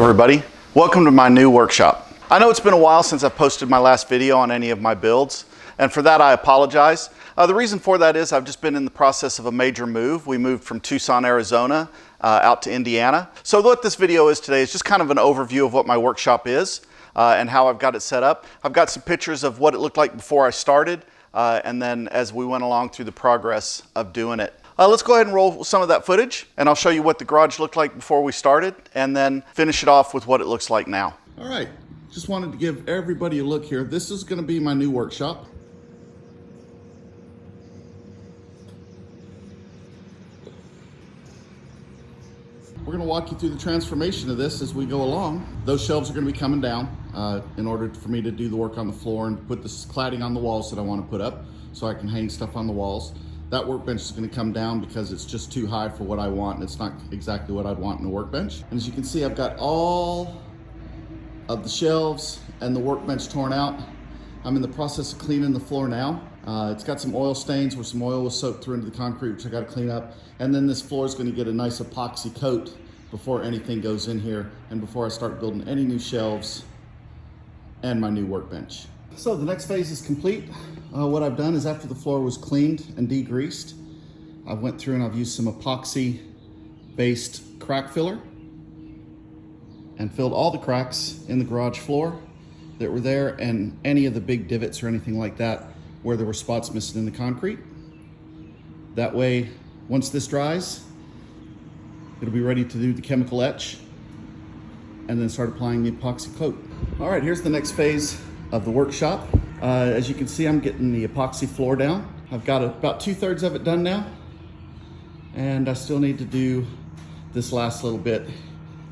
Hello everybody, welcome to my new workshop. I know it's been a while since I've posted my last video on any of my builds, and for that I apologize. The reason for that is I've just been in the process of a major move. We moved from Tucson, Arizona out to Indiana. So what this video is today is just kind of an overview of what my workshop is and how I've got it set up. I've got some pictures of what it looked like before I started and then as we went along through the progress of doing it. Let's go ahead and roll some of that footage and I'll show you what the garage looked like before we started and then finish it off with what it looks like now. All right, just wanted to give everybody a look here. This is going to be my new workshop. We're going to walk you through the transformation of this as we go along. Those shelves are going to be coming down in order for me to do the work on the floor and put this cladding on the walls that I want to put up so I can hang stuff on the walls. That workbench is going to come down because it's just too high for what I want and it's not exactly what I'd want in a workbench. And as you can see, I've got all of the shelves and the workbench torn out. I'm in the process of cleaning the floor now. It's got some oil stains where some oil was soaked through into the concrete, which I got to clean up. And then this floor is going to get a nice epoxy coat before anything goes in here and before I start building any new shelves and my new workbench. So the next phase is complete. What I've done is after the floor was cleaned and degreased, I went through and I've used some epoxy based crack filler and filled all the cracks in the garage floor that were there and any of the big divots or anything like that where there were spots missing in the concrete. That way, once this dries, it'll be ready to do the chemical etch and then start applying the epoxy coat. All right, here's the next phase of the workshop. As you can see, I'm getting the epoxy floor down. I've got about 2/3 of it done now. And I still need to do this last little bit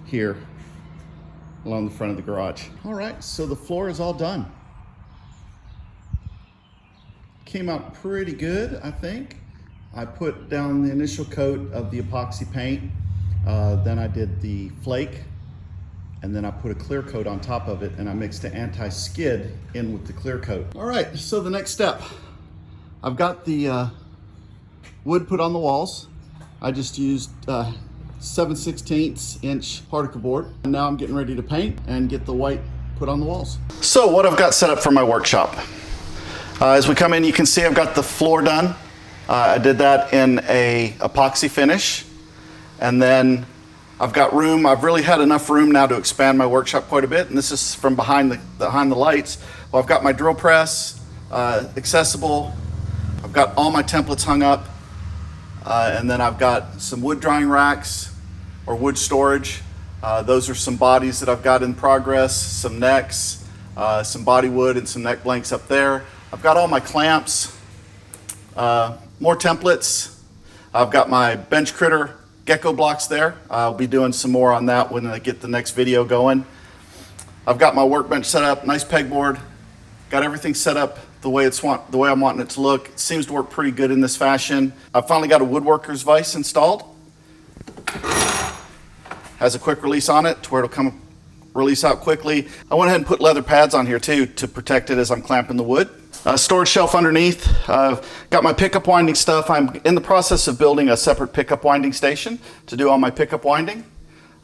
here along the front of the garage. All right, so the floor is all done. Came out pretty good, I think. I put down the initial coat of the epoxy paint. Then I did the flake. And then I put a clear coat on top of it and I mixed the anti-skid in with the clear coat. All right, so the next step. I've got the wood put on the walls. I just used 7/16 inch particle board. And now I'm getting ready to paint and get the white put on the walls. So what I've got set up for my workshop. As we come in, you can see I've got the floor done. I did that in a epoxy finish. And then I've got room. I've really had enough room now to expand my workshop quite a bit. And this is from behind the lights. Well, I've got my drill press accessible. I've got all my templates hung up. And then I've got some wood drying racks or wood storage. Those are some bodies that I've got in progress, some necks, some body wood and some neck blanks up there. I've got all my clamps, more templates. I've got my bench critter gecko blocks there. I'll be doing some more on that when I get the next video going. I've got my workbench set up, nice pegboard. Got everything set up the way I'm wanting it to look. It seems to work pretty good in this fashion. I've finally got a woodworker's vise installed. Has a quick release on it to where it'll come release out quickly. I went ahead and put leather pads on here too to protect it as I'm clamping the wood. Storage shelf underneath. I've got my pickup winding stuff. I'm in the process of building a separate pickup winding station to do all my pickup winding.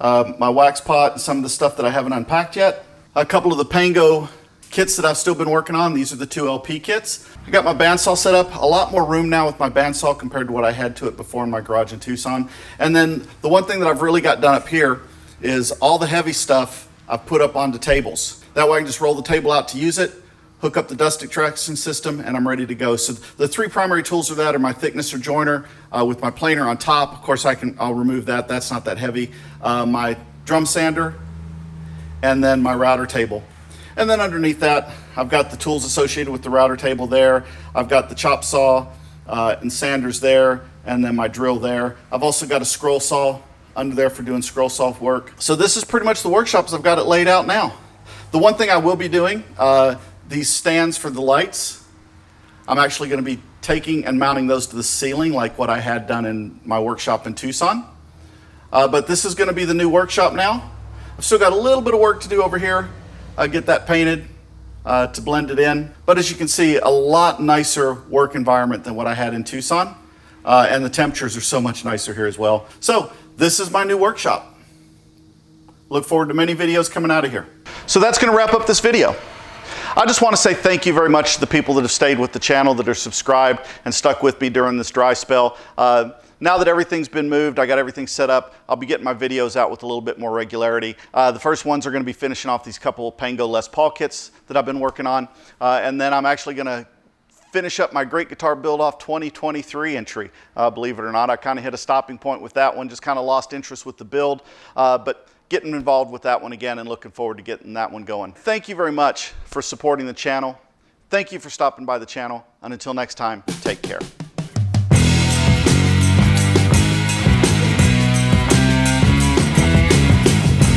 My wax pot and some of the stuff that I haven't unpacked yet. A couple of the Pango kits that I've still been working on. These are the 2 LP kits. I got my bandsaw set up. A lot more room now with my bandsaw compared to what I had to it before in my garage in Tucson. And then the one thing that I've really got done up here is all the heavy stuff I've put up onto tables. That way I can just roll the table out to use it, hook up the dust extraction system, and I'm ready to go. So the 3 primary tools of that are my thicknesser joiner with my planer on top. Of course, I'll remove that. That's not that heavy. My drum sander, and then my router table. And then underneath that, I've got the tools associated with the router table there. I've got the chop saw and sanders there, and then my drill there. I've also got a scroll saw under there for doing scroll saw work. So this is pretty much the workshop as I've got it laid out now. The one thing I will be doing, these stands for the lights, I'm actually going to be taking and mounting those to the ceiling like what I had done in my workshop in Tucson. But this is going to be the new workshop now. I've still got a little bit of work to do over here. Get that painted to blend it in. But as you can see, a lot nicer work environment than what I had in Tucson. And the temperatures are so much nicer here as well. So this is my new workshop. Look forward to many videos coming out of here. So that's going to wrap up this video. I just want to say thank you very much to the people that have stayed with the channel, that are subscribed and stuck with me during this dry spell. Now that everything's been moved, I got everything set up, I'll be getting my videos out with a little bit more regularity. The first ones are going to be finishing off these couple of Pango Les Paul kits that I've been working on. And then I'm actually going to finish up my Great Guitar Build Off 2023 entry. Believe it or not, I kind of hit a stopping point with that one, just kind of lost interest with the build. But getting involved with that one again and looking forward to getting that one going. Thank you very much for supporting the channel. Thank you for stopping by the channel. And until next time, take care.